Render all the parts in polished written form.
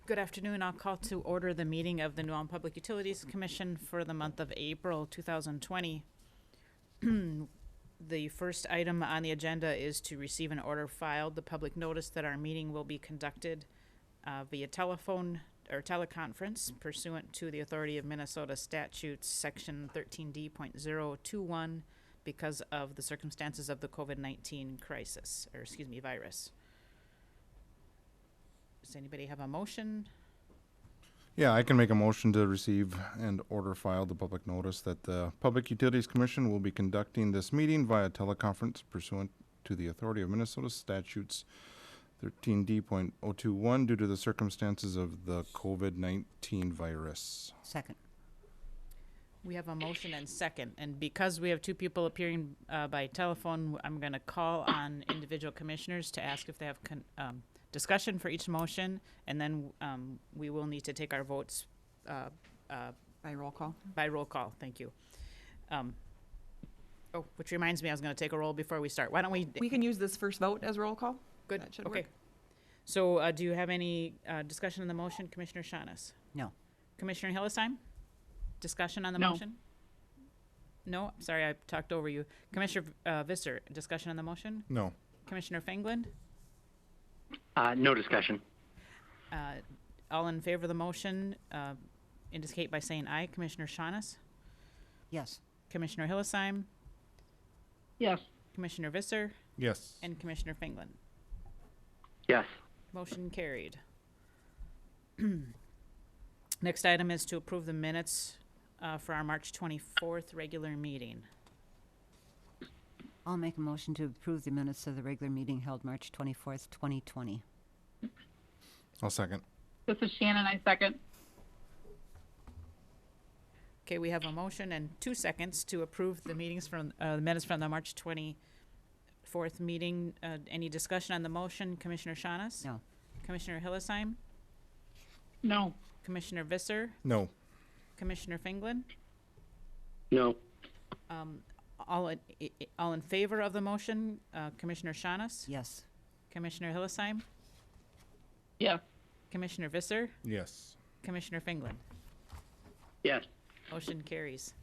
Good afternoon. I'll call to order the meeting of the New Ulm Public Utilities Commission for the month of April 2020. The first item on the agenda is to receive and order filed the public notice that our meeting will be conducted via telephone or teleconference pursuant to the authority of Minnesota statutes section 13D.021 because of the circumstances of the COVID-19 crisis, or excuse me, virus. Does anybody have a motion? Yeah, I can make a motion to receive and order filed the public notice that the Public Utilities Commission will be conducting this meeting via teleconference pursuant to the authority of Minnesota statutes 13D.021 due to the circumstances of the COVID-19 virus. Second. We have a motion and second, and because we have two people appearing by telephone, I'm going to call on individual commissioners to ask if they have discussion for each motion, and then we will need to take our votes By roll call? by roll call. Thank you. Which reminds me, I was going to take a roll before we start. Why don't we? We can use this first vote as roll call? Good. That should Okay. work. So do you have any discussion on the motion, Commissioner Shaughness? No. Commissioner Hillesheim? Discussion on the No. motion? No? Sorry, I talked over you. Commissioner Visser, discussion on the motion? No. Commissioner Fengland? No discussion. All in favor of the motion indicate by saying aye. Commissioner Shaughness? Yes. Commissioner Hillesheim? Yes. Commissioner Visser? Yes. And Commissioner Fengland? Yes. Motion carried. Next item is to approve the minutes for our March 24th regular meeting. I'll make a motion to approve the minutes of the regular meeting held March 24th, 2020. I'll second. This is Shannon. I second. Okay, we have a motion and 2 seconds to approve the meetings from the minutes from the March 24th meeting. Any discussion on the motion, Commissioner Shaughness? No. Commissioner Hillesheim? No. Commissioner Visser? No. Commissioner Fengland? No. All in favor of the motion, Commissioner Shaughness? Yes. Commissioner Hillesheim? Yes. Commissioner Visser? Yes. Commissioner Fengland? Yes. Motion carries.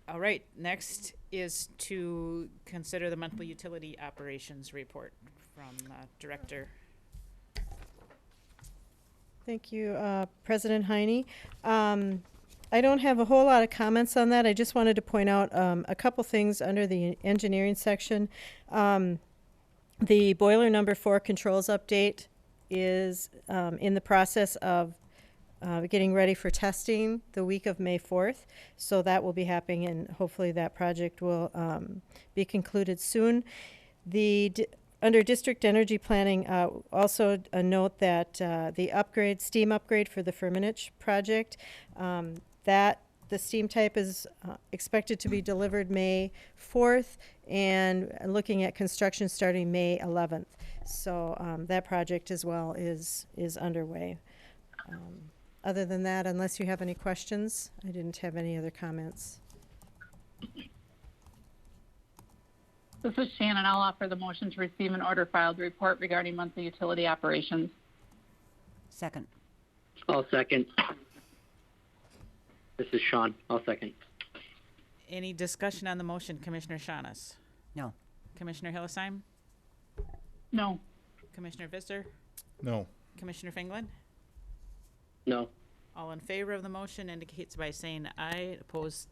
All right, next is to consider the monthly utility operations report from Director. Thank you, President Heine. I don't have a whole lot of comments on that. I just wanted to point out a couple things under the engineering section. The boiler number 4 controls update is in the process of getting ready for testing the week of May 4th. So that will be happening, and hopefully that project will be concluded soon. Under district energy planning, also a note that the steam upgrade for the Firmenich project, that the steam type is expected to be delivered May 4th and looking at construction starting May 11th. So that project as well is underway. Other than that, unless you have any questions, I didn't have any other comments. This is Shannon. I'll offer the motion to receive and order filed report regarding monthly utility operations. Second. I'll second. This is Sean. I'll second. Any discussion on the motion, Commissioner Shaughness? No. Commissioner Hillesheim? No. Commissioner Visser? No. Commissioner Fengland? No. All in favor of the motion indicates by saying aye. Opposed,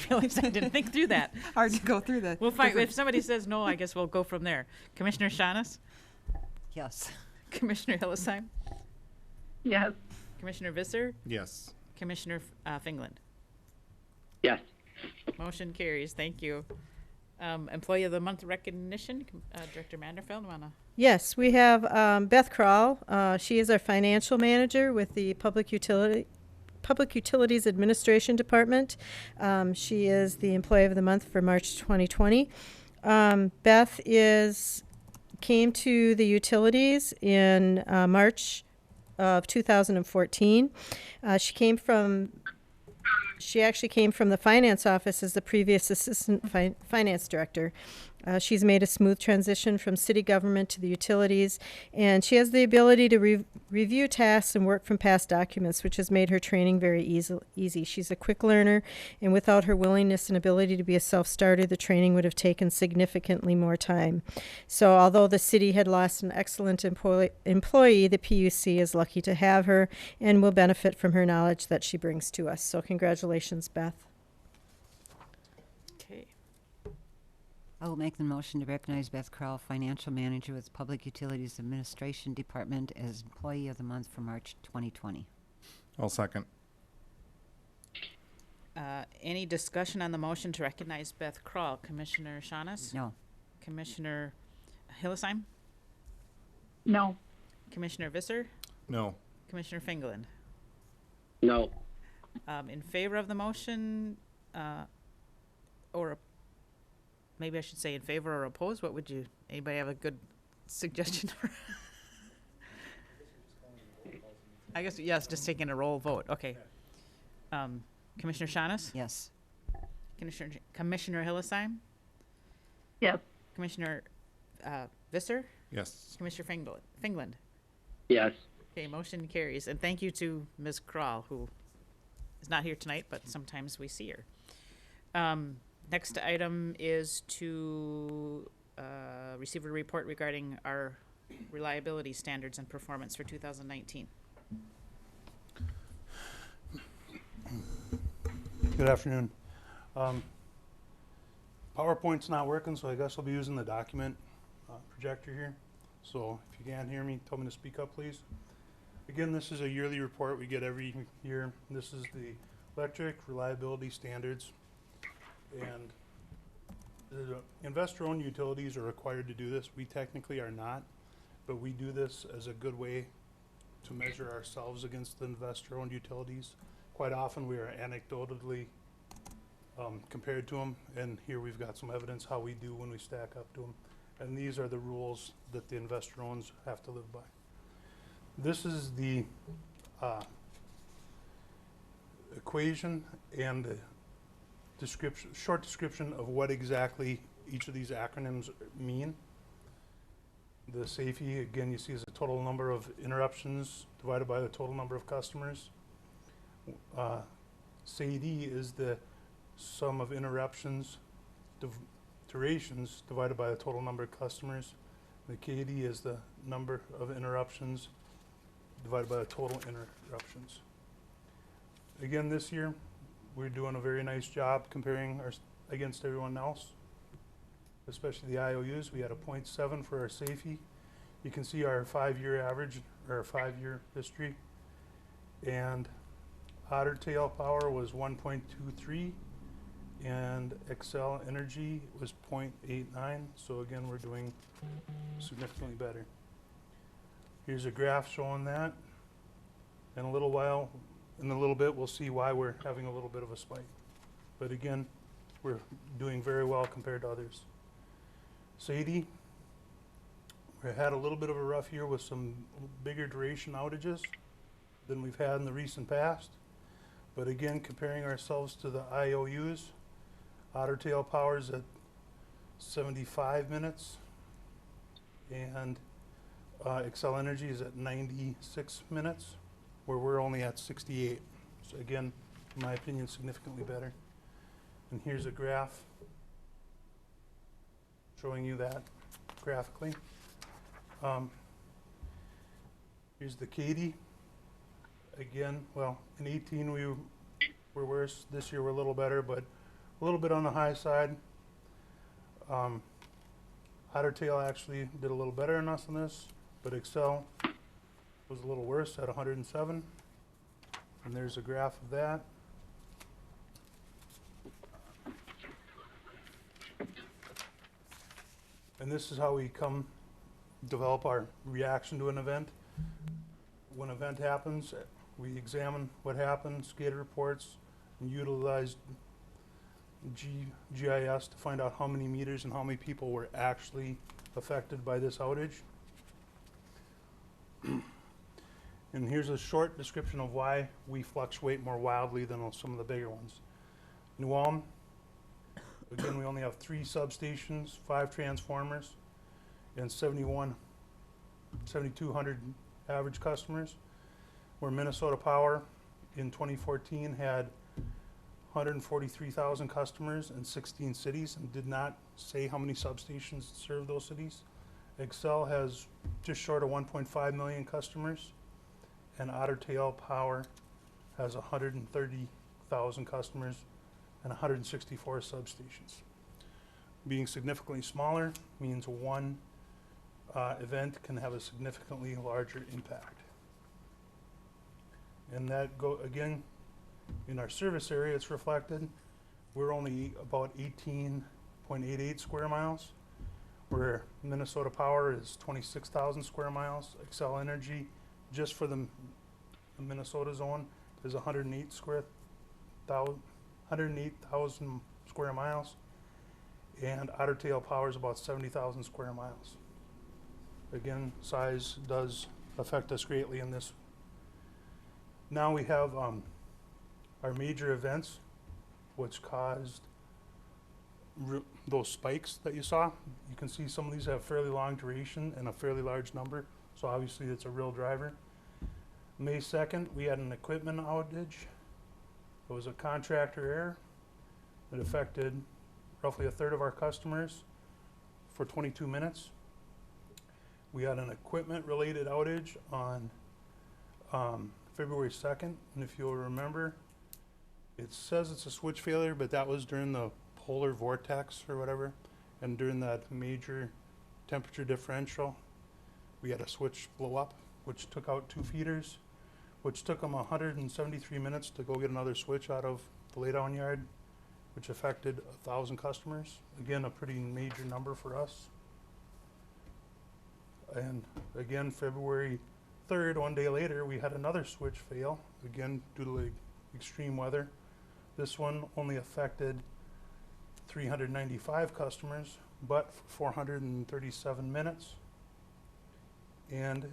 realized I didn't think through that. Hard to go through the. We'll find, if somebody says no, I guess we'll go from there. Commissioner Shaughness? Yes. Commissioner Hillesheim? Yes. Commissioner Visser? Yes. Commissioner Fengland? Yes. Motion carries. Thank you. Employee of the Month recognition, Director Manderfeld, wanna? Yes, we have Beth Krall. She is our financial manager with the Public Utilities Administration Department. She is the Employee of the Month for March 2020. Beth came to the utilities in March of 2014. She actually came from the finance office as the previous assistant finance director. She's made a smooth transition from city government to the utilities, and she has the ability to review tasks and work from past documents, which has made her training very easy. She's a quick learner, and without her willingness and ability to be a self-starter, the training would have taken significantly more time. So although the city had lost an excellent employee, the PUC is lucky to have her and will benefit from her knowledge that she brings to us. So congratulations, Beth. Okay. I will make the motion to recognize Beth Crowell, Financial Manager with Public Utilities Administration Department, as Employee of the Month for March 2020. I'll second. Any discussion on the motion to recognize Beth Kroll? Commissioner Shaunis? No. Commissioner Hillesheim? No. Commissioner Visser? No. Commissioner Fingeland? No. In favor of the motion, or maybe I should say in favor or opposed? What would you, anybody have a good suggestion? I guess, yes, just taking a roll vote. Okay. Commissioner Shaunis? Yes. Commissioner Hillesheim? Yes. Commissioner Visser? Yes. Commissioner Fingeland? Yes. Okay, motion carries. And thank you to Ms. Kroll, who is not here tonight, but sometimes we see her. Next item is to receive a report regarding our reliability standards and performance for 2019. Good afternoon. PowerPoint's not working, so I guess I'll be using the document projector here. So if you can't hear me, tell me to speak up, please. Again, this is a yearly report we get every year. This is the electric reliability standards. And the investor-owned utilities are required to do this. We technically are not, but we do this as a good way to measure ourselves against the investor-owned utilities. Quite often we are anecdotally compared to them, and here we've got some evidence how we do when we stack up to them. And these are the rules that the investor owns have to live by. This is the equation and the description, short description of what exactly each of these acronyms mean. The SAFE, again, you see is the total number of interruptions divided by the total number of customers. SAIDI is the sum of interruptions, durations divided by the total number of customers. The KD is the number of interruptions divided by the total interruptions. Again, this year, we're doing a very nice job comparing against everyone else, especially the IOUs. We had a 0.7 for our SAFE. You can see our 5-year average, or our 5-year history. And Otter Tail Power was 1.23, and Excel Energy was 0.89. So again, we're doing significantly better. Here's a graph showing that. In a little while, in a little bit, we'll see why we're having a little bit of a spike. But again, we're doing very well compared to others. Sadie, we had a little bit of a rough year with some bigger duration outages than we've had in the recent past. But again, comparing ourselves to the IOUs, Otter Tail Power's at 75 minutes, and Excel Energy is at 96 minutes, where we're only at 68. So again, in my opinion, significantly better. And here's a graph showing you that graphically. Here's the KD. Again, well, in 18 we were worse. This year we're a little better, but a little bit on the high side. Otter Tail actually did a little better than us on this, but Excel was a little worse at 107. And there's a graph of that. And this is how we develop our reaction to an event. When an event happens, we examine what happened, SCADA reports, and utilize GIS to find out how many meters and how many people were actually affected by this outage. And here's a short description of why we fluctuate more wildly than some of the bigger ones. New Ulm Again, we only have 3 substations, 5 transformers, and 7,200 average customers, where Minnesota Power in 2014 had 143,000 customers in 16 cities and did not say how many substations serve those cities. Excel has just short of 1.5 million customers, and Otter Tail Power has 130,000 customers and 164 substations. Being significantly smaller means one event can have a significantly larger impact. And that again, in our service area, it's reflected. We're only about 18.88 square miles, where Minnesota Power is 26,000 square miles. Xcel Energy, just for the Minnesota zone, is 108,000 square miles, and Otter Tail Power is about 70,000 square miles. Again, size does affect us greatly in this. Now we have our major events, which caused those spikes that you saw. You can see some of these have fairly long duration and a fairly large number, so obviously it's a real driver. May 2nd, we had an equipment outage. It was a contractor error. It affected roughly a third of our customers for 22 minutes. We had an equipment-related outage on February 2nd, and if you'll remember, it says it's a switch failure, but that was during the polar vortex or whatever, and during that major temperature differential, we had a switch blow up, which took out 2 feeders, which took them 173 minutes to go get another switch out of the laydown yard, which affected 1,000 customers. Again, a pretty major number for us. And again, February 3rd, 1 day later, we had another switch fail, again due to the extreme weather. This one only affected 395 customers, but for 437 minutes. And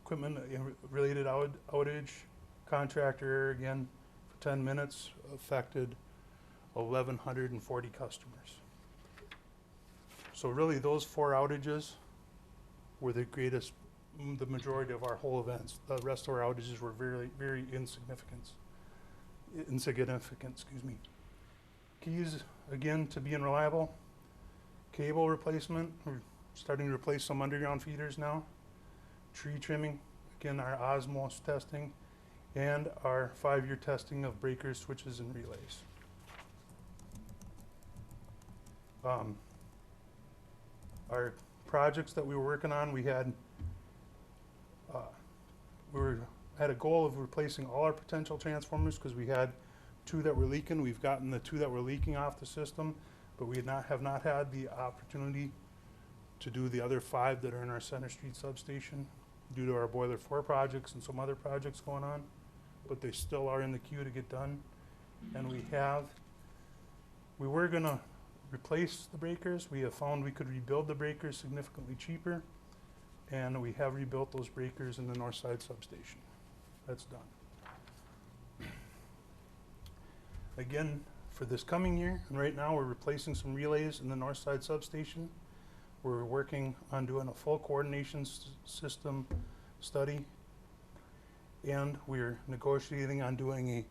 equipment-related outage, contractor error again for 10 minutes, affected 1,140 customers. So really, those 4 outages were the majority of our whole events. The rest of our outages were very, very insignificant. Excuse me. Keys, again, to being reliable. Cable replacement, we're starting to replace some underground feeders now. Tree trimming, again, our osmos testing, and our 5-year testing of breakers, switches, and relays. Our projects that we were working on, we had a goal of replacing all our potential transformers because we had 2 that were leaking. We've gotten the 2 that were leaking off the system, but we have not had the opportunity to do the other 5 that are in our Center Street substation due to our Boiler 4 projects and some other projects going on, but they still are in the queue to get done. And we were gonna replace the breakers. We have found we could rebuild the breakers significantly cheaper, and we have rebuilt those breakers in the north side substation. That's done. Again, for this coming year, and right now we're replacing some relays in the north side substation. We're working on doing a full coordination system study, and we're negotiating on doing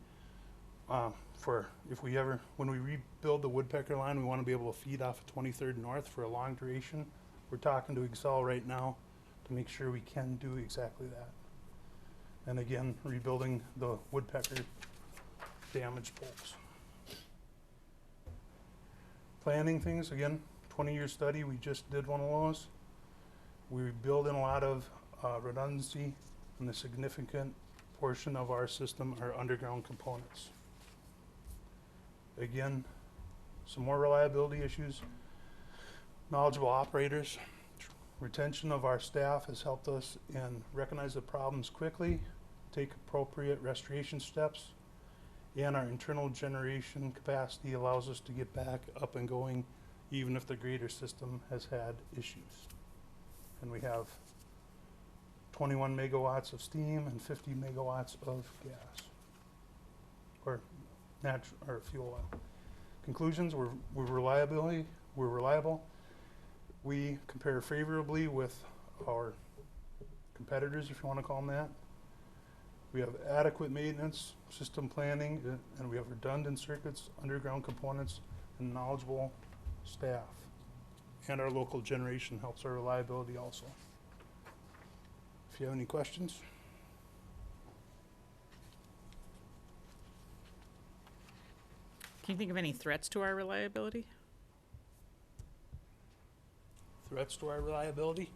when we rebuild the woodpecker line, we want to be able to feed off of 23rd North for a long duration. We're talking to Excel right now to make sure we can do exactly that. And again, rebuilding the woodpecker damaged poles. Planning things, again, 20-year study, we just did one of those. We build in a lot of redundancy, and the significant portion of our system are underground components. Again, some more reliability issues. Knowledgeable operators. Retention of our staff has helped us in recognize the problems quickly, take appropriate restoration steps, and our internal generation capacity allows us to get back up and going even if the greater system has had issues. And we have 21 megawatts of steam and 50 megawatts of gas or fuel oil. Conclusions, we're reliable. We compare favorably with our competitors, if you want to call them that. We have adequate maintenance, system planning, and we have redundant circuits, underground components, and knowledgeable staff. And our local generation helps our reliability also. If you have any questions? Can you think of any threats to our reliability? Threats to our reliability?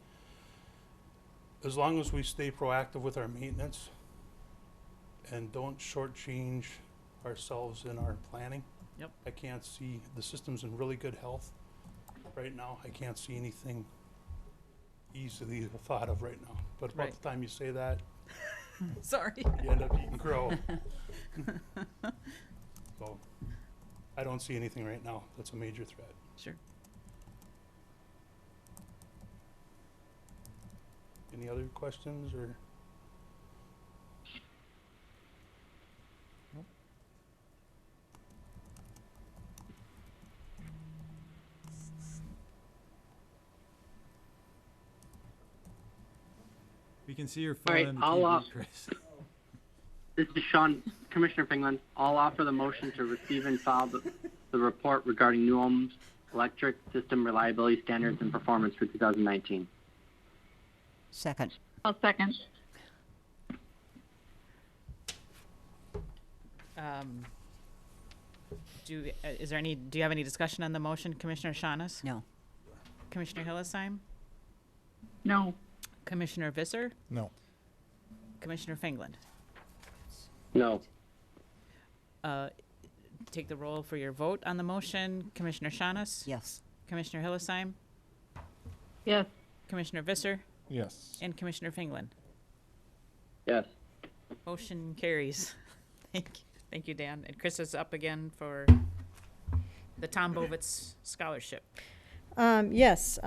As long as we stay proactive with our maintenance and don't shortchange ourselves in our planning. Yep. I can't see, the system's in really good health right now. I can't see anything easily thought of right now. But about Right. the time you say that, Sorry. you end up eating crow. So I don't see anything right now that's a major threat. Sure. Any other questions or? We can see your All phone right, on the I'll, TV, Chris. This is Sean, Commissioner Finland. I'll offer the motion to receive and file the report regarding New Ulm's electric system reliability standards and performance for 2019. Second. I'll second. Do you have any discussion on the motion, Commissioner Shaughness? No. Commissioner Hillisheim? No. Commissioner Visser? No. Commissioner Finland? No. Take the roll for your vote on the motion. Commissioner Shaughness? Yes. Commissioner Hillisheim? Yes. Commissioner Visser? Yes. And Commissioner Finland? Yes. Motion carries. Thank you, Dan. And Chris is up again for the Tom Bovitz Scholarship. Yes,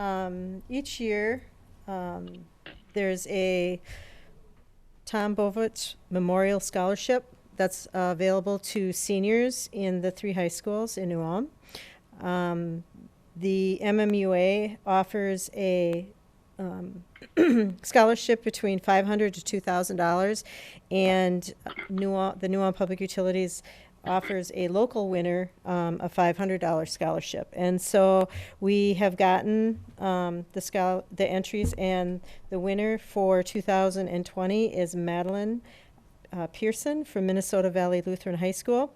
each year, there's a Tom Bovitz Memorial Scholarship that's available to seniors in the 3 high schools in New Ulm. The MMUA offers a scholarship between $500 to $2,000, and the New Ulm Public Utilities offers a local winner a $500 scholarship. And so we have gotten the entries, and the winner for 2020 is Madeline Pearson from Minnesota Valley Lutheran High School.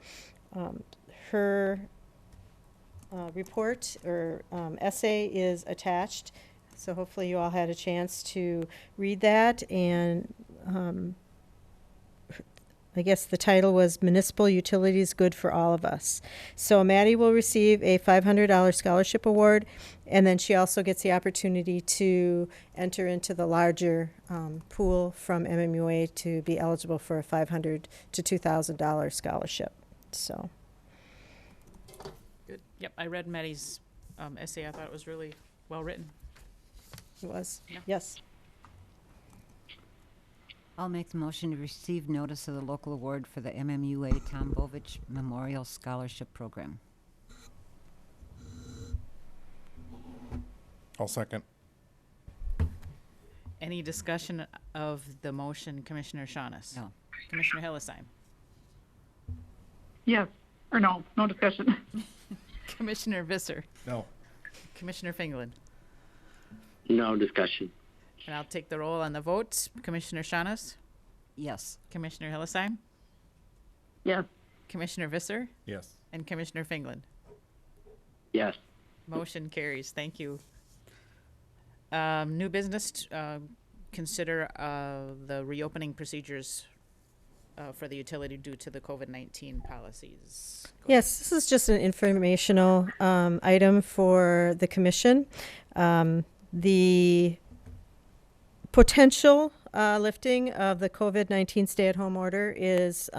Her report or essay is attached, so hopefully you all had a chance to read that. And I guess the title was Municipal Utilities Good for All of Us. So Maddie will receive a $500 scholarship award, and then she also gets the opportunity to enter into the larger pool from MMUA to be eligible for a $500 to $2,000 scholarship. So. Good. Yep, I read Maddie's essay. I thought it was really well written. It was, Yeah. yes. I'll make the motion to receive notice of the local award for the MMUA Tom Bovich Memorial Scholarship Program. I'll second. Any discussion of the motion, Commissioner Shaughness? No. Commissioner Hillisheim? Yes. Or no. No discussion. Commissioner Visser? No. Commissioner Finland? No discussion. And I'll take the roll on the vote. Commissioner Shaughness? Yes. Commissioner Hillisheim? Yes. Commissioner Visser? Yes. And Commissioner Finland? Yes. Motion carries. Thank you. New business, consider the reopening procedures for the utility due to the COVID-19 policies. Go Yes, this is just an informational item for the commission. The potential lifting of the COVID-19 stay-at-home order is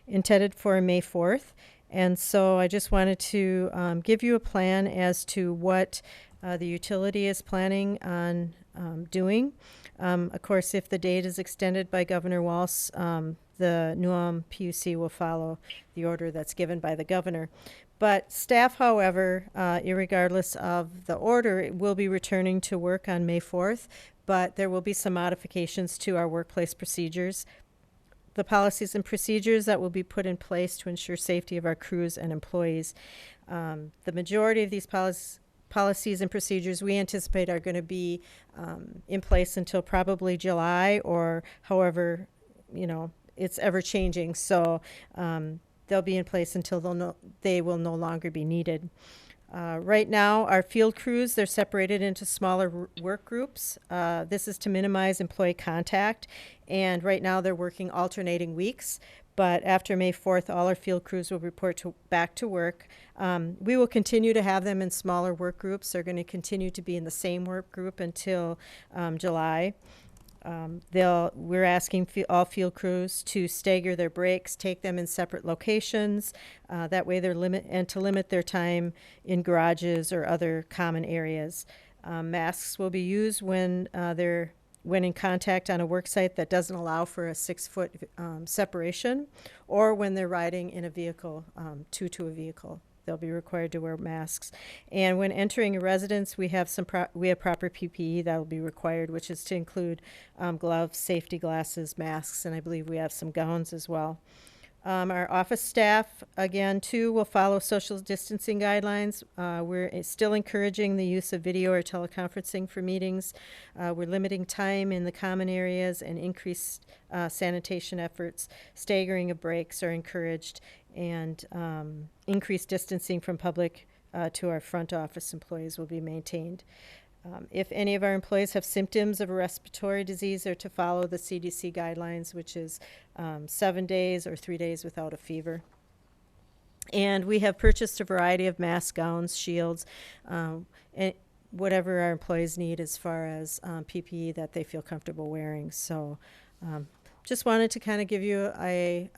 intended for May 4th. And so I just wanted to give you a plan as to what the utility is planning on doing. Of course, if the date is extended by Governor Walz, the New Ulm PUC will follow the order that's given by the governor. But staff, however, irregardless of the order, will be returning to work on May 4th, but there will be some modifications to our workplace procedures. The policies and procedures that will be put in place to ensure safety of our crews and employees. The majority of these policies and procedures we anticipate are going to be in place until probably July, or however, it's ever changing. So they'll be in place until they will no longer be needed. Right now, our field crews, they're separated into smaller work groups. This is to minimize employee contact, and right now they're working alternating weeks. But after May 4th, all our field crews will report back to work. We will continue to have them in smaller work groups. They're going to continue to be in the same work group until July. We're asking all field crews to stagger their breaks, take them in separate locations. That way to limit their time in garages or other common areas. Masks will be used when in contact on a work site that doesn't allow for a 6-foot separation, or when they're riding in a vehicle, two to a vehicle. They'll be required to wear masks. And when entering a residence, we have proper PPE that will be required, which is to include gloves, safety glasses, masks, and I believe we have some gowns as well. Our office staff, again, too, will follow social distancing guidelines. We're still encouraging the use of video or teleconferencing for meetings. We're limiting time in the common areas and increased sanitation efforts. Staggering of breaks are encouraged, and increased distancing from public to our front office employees will be maintained. If any of our employees have symptoms of a respiratory disease, they're to follow the CDC guidelines, which is 7 days or 3 days without a fever. And we have purchased a variety of masks, gowns, shields, and whatever our employees need as far as PPE that they feel comfortable wearing. So just wanted to kind of give you a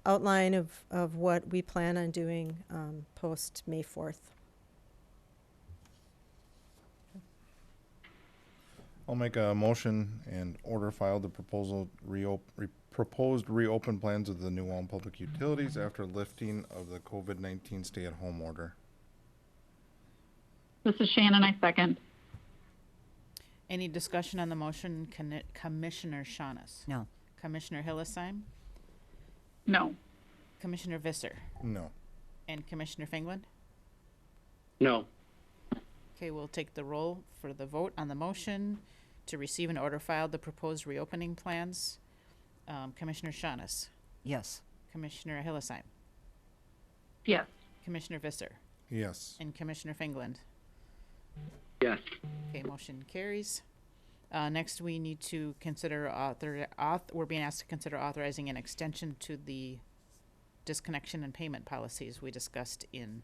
outline of what we plan on doing post May 4th. I'll make a motion and order file the proposed reopen plans of the New Ulm Public Utilities after lifting of the COVID-19 stay-at-home order. This is Shannon, I second. Any discussion on the motion? Commissioner Shaunis? No. Commissioner Hillisheim? No. Commissioner Visser? No. And Commissioner Fingland? No. Okay, we'll take the roll for the vote on the motion to receive and order filed the proposed reopening plans. Commissioner Shaunis? Yes. Commissioner Hillisheim? Yes. Commissioner Visser? Yes. And Commissioner Fingland? Yes. Okay, motion carries. Next, we need to consider we're being asked to consider authorizing an extension to the disconnection and payment policies we discussed in,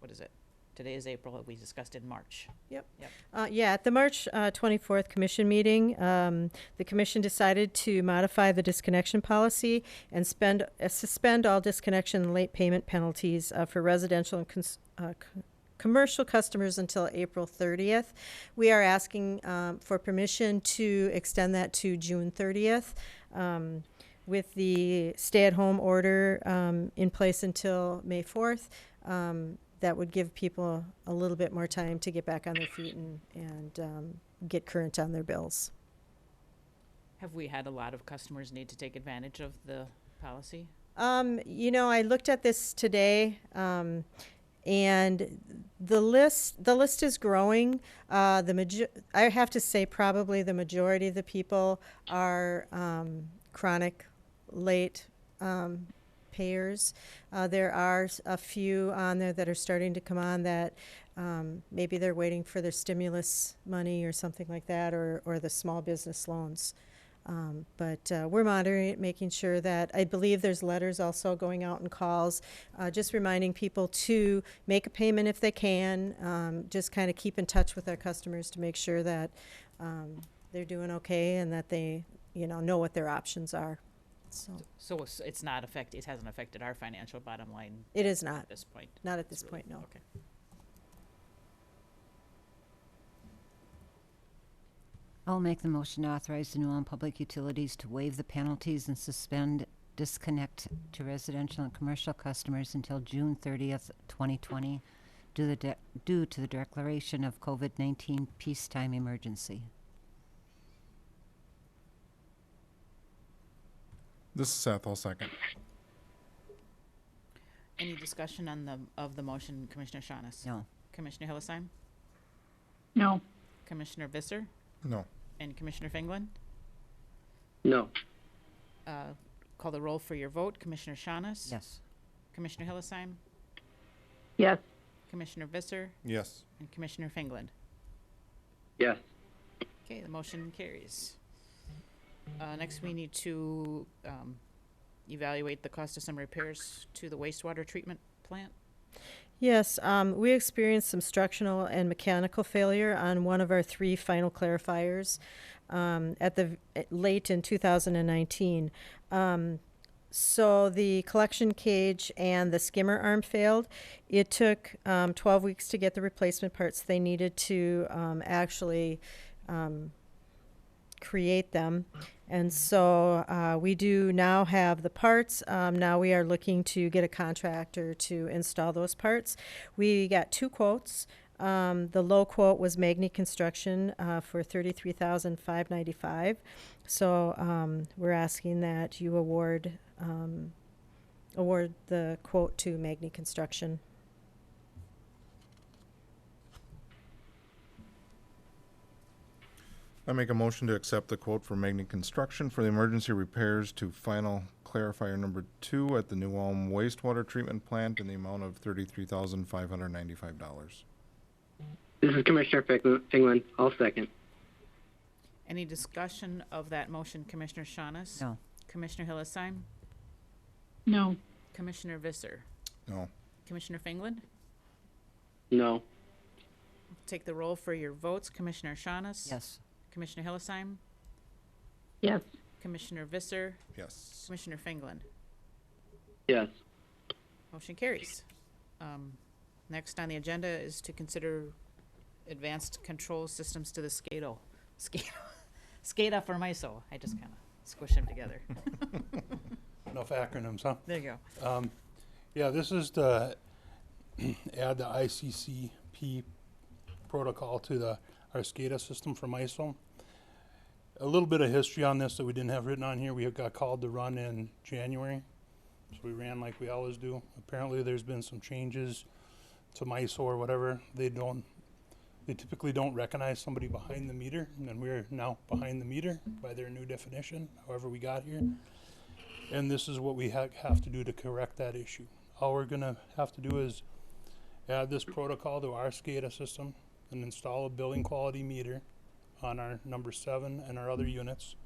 what is it? Today is April, we discussed in March. Yep. At the March 24th commission meeting, the commission decided to modify the disconnection policy and suspend all disconnection and late payment penalties for residential and commercial customers until April 30th. We are asking for permission to extend that to June 30th. With the stay-at-home order in place until May 4th, that would give people a little bit more time to get back on their feet and get current on their bills. Have we had a lot of customers need to take advantage of the policy? I looked at this today, and the list is growing. I have to say probably the majority of the people are chronic late payers. There are a few on there that are starting to come on that maybe they're waiting for their stimulus money or something like that, or the small business loans. But we're monitoring it, making sure that, I believe there's letters also going out and calls, just reminding people to make a payment if they can, just kind of keep in touch with our customers to make sure that they're doing okay and that they know what their options are. So it's not it hasn't affected our financial bottom line. It is not. At this point. Not at this point, no. Okay. I'll make the motion to authorize the New Ulm Public Utilities to waive the penalties and suspend disconnect to residential and commercial customers until June 30th, 2020, due to the declaration of COVID-19 peacetime emergency. This is Seth, I'll second. Any discussion on the motion, Commissioner Shaunis? No. Commissioner Hillisheim? No. Commissioner Visser? No. And Commissioner Finglin? No. Call the roll for your vote. Commissioner Shaunis? Yes. Commissioner Hillisheim? Yes. Commissioner Visser? Yes. And Commissioner Finglin? Yes. Okay, the motion carries. Next, we need to evaluate the cost of some repairs to the wastewater treatment plant. Yes, we experienced some structural and mechanical failure on one of our 3 final clarifiers late in 2019. So the collection cage and the skimmer arm failed. It took 12 weeks to get the replacement parts they needed to actually create them. And so we do now have the parts. Now we are looking to get a contractor to install those parts. We got 2 quotes. The low quote was Magni Construction for $33,595. So we're asking that you award the quote to Magni Construction. I make a motion to accept the quote from Magni Construction for the emergency repairs to final clarifier number 2 at the New Ulm wastewater treatment plant in the amount of $33,595. This is Commissioner Finglin. I'll second. Any discussion of that motion, Commissioner Shaunis? No. Commissioner Hillisheim? No. Commissioner Visser? No. Commissioner Finglin? No. Take the roll for your votes. Commissioner Shaunis? Yes. Commissioner Hillisheim? Yes. Commissioner Visser? Yes. Commissioner Finglin? Yes. Motion carries. Next on the agenda is to consider advanced control systems to the SCADA. SCADA for MISO. I just kind of squish them together. Enough acronyms, huh? There you go. Yeah, this is to add the ICCP protocol to our SCADA system for MISO. A little bit of history on this that we didn't have written on here. We got called to run in January, so we ran like we always do. Apparently there's been some changes to MISO or whatever. They typically don't recognize somebody behind the meter, and we're now behind the meter by their new definition, however we got here. And this is what we have to do to correct that issue. All we're gonna have to do is add this protocol to our SCADA system and install a building quality meter on our number 7 and our other units.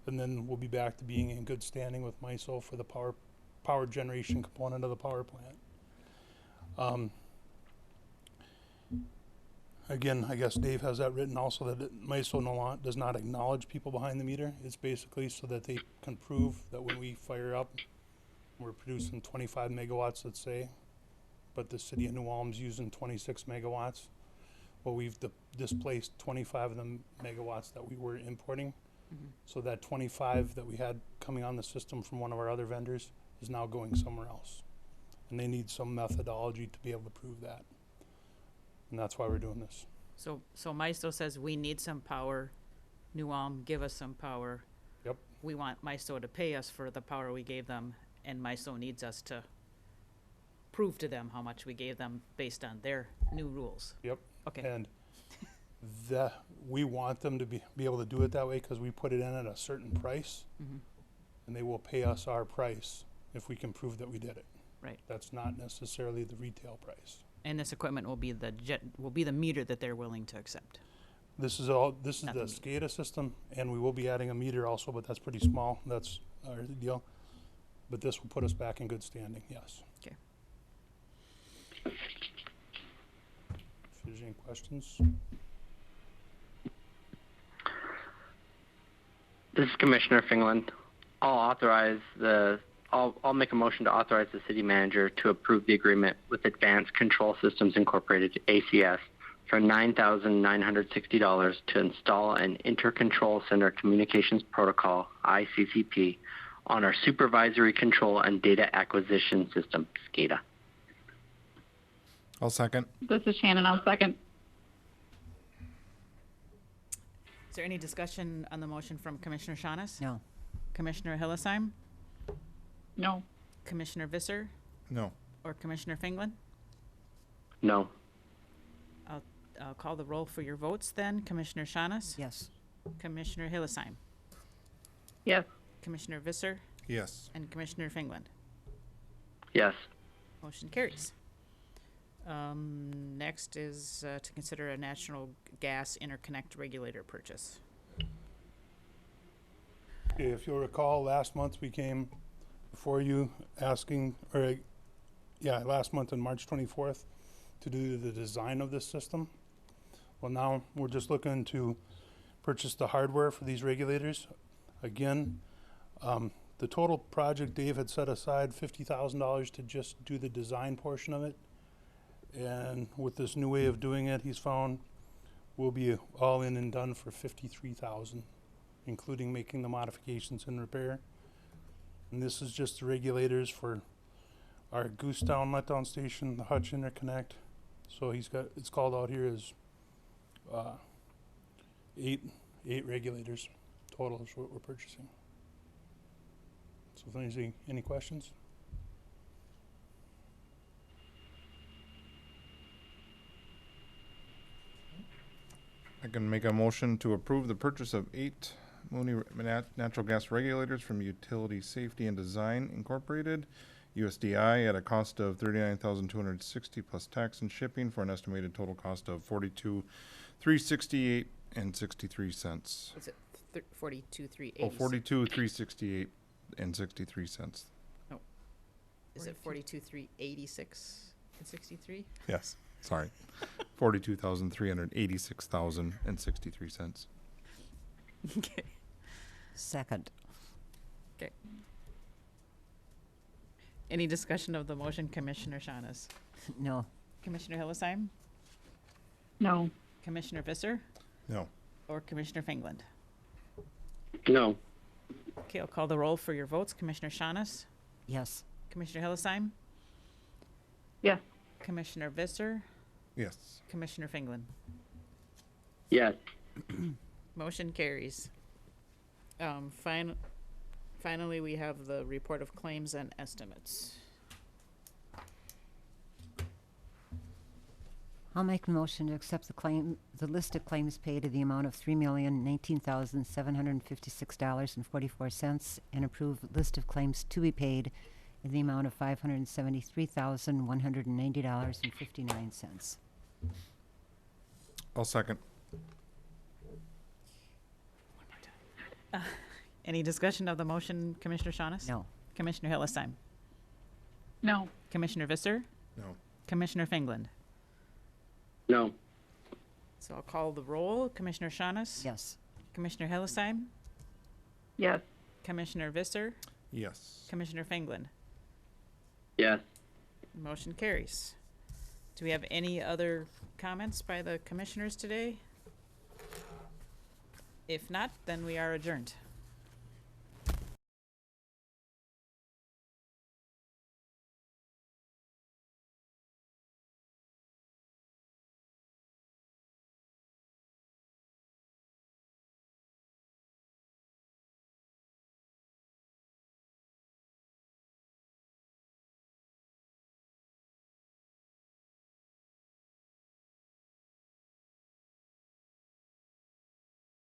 And then we'll be back to being in good standing with MISO for the power generation component of the power plant. Again, I guess Dave has that written also, that MISO does not acknowledge people behind the meter. It's basically so that they can prove that when we fire up, we're producing 25 megawatts, let's say, but the city of New Ulm's using 26 megawatts. Well, we've displaced 25 of the megawatts that we were importing. Mm-hmm. So that 25 that we had coming on the system from one of our other vendors is now going somewhere else. And they need some methodology to be able to prove that. And that's why we're doing this. So MISO says we need some power. New Ulm, give us some power. Yep. We want MISO to pay us for the power we gave them, and MISO needs us to prove to them how much we gave them based on their new rules. Yep. Okay. And we want them to be able to do it that way because we put it in at a certain price, Mhm. and they will pay us our price if we can prove that we did it. Right. That's not necessarily the retail price. And this equipment will be the meter that they're willing to accept. This is the Nothing. SCADA system, and we will be adding a meter also, but that's pretty small. That's our deal. But this will put us back in good standing, yes. Okay. If there's any questions? This is Commissioner Finglin. I'll make a motion to authorize the city manager to approve the agreement with Advanced Control Systems Incorporated, ACS, for $9,960 to install an Intercontrol Center Communications Protocol, ICCP, on our supervisory control and data acquisition system, SCADA. I'll second. This is Shannon. I'll second. Is there any discussion on the motion from Commissioner Shaunis? No. Commissioner Hillesheim? No. Commissioner Visser? No. Or Commissioner Finglin? No. I'll call the roll for your votes then. Commissioner Shaunis? Yes. Commissioner Hillesheim? Yes. Commissioner Visser? Yes. And Commissioner Finglin? Yes. Motion carries. Next is to consider a natural gas interconnect regulator purchase. If you'll recall, last month we came before you asking, last month on March 24th to do the design of this system. Well, now we're just looking to purchase the hardware for these regulators. Again, the total project, Dave had set aside $50,000 to just do the design portion of it. And with this new way of doing it, he's found we'll be all in and done for $53,000, including making the modifications and repair. And this is just the regulators for our Goose Down letdown station, the Hutch Interconnect. So it's called out here as eight regulators total is what we're purchasing. So if there's any questions? I can make a motion to approve the purchase of 8 Mooney natural gas regulators from Utility Safety and Design Incorporated, USDI, at a cost of $39,260 plus tax and shipping for an estimated total cost of $42,368 and 63 cents. Was it 42,380? Oh, $42,368 and 63 cents. Is it 42,386 and 63? Yes, sorry. 42,386,000 and 63 cents. Okay. Second. Okay. Any discussion of the motion, Commissioner Shaunis? No. Commissioner Hillesheim? No. Commissioner Visser? No. Or Commissioner Finglin? No. Okay, I'll call the roll for your votes. Commissioner Shaunis? Yes. Commissioner Hillesheim? Yes. Commissioner Visser? Yes. Commissioner Finglin? Yes. Motion carries. Finally, we have the report of claims and estimates. I'll make a motion to accept the list of claims paid in the amount of $3,019,756.44 and approve list of claims to be paid in the amount of $573,190.59. I'll second. Any discussion of the motion, Commissioner Shaunis? No. Commissioner Hillesheim? No. Commissioner Visser? No. Commissioner Finglin? No. So I'll call the roll. Commissioner Shaunis? Yes. Commissioner Hillesheim? Yes. Commissioner Visser? Yes. Commissioner Finglin? Yes. Motion carries. Do we have any other comments by the commissioners today? If not, then we are adjourned.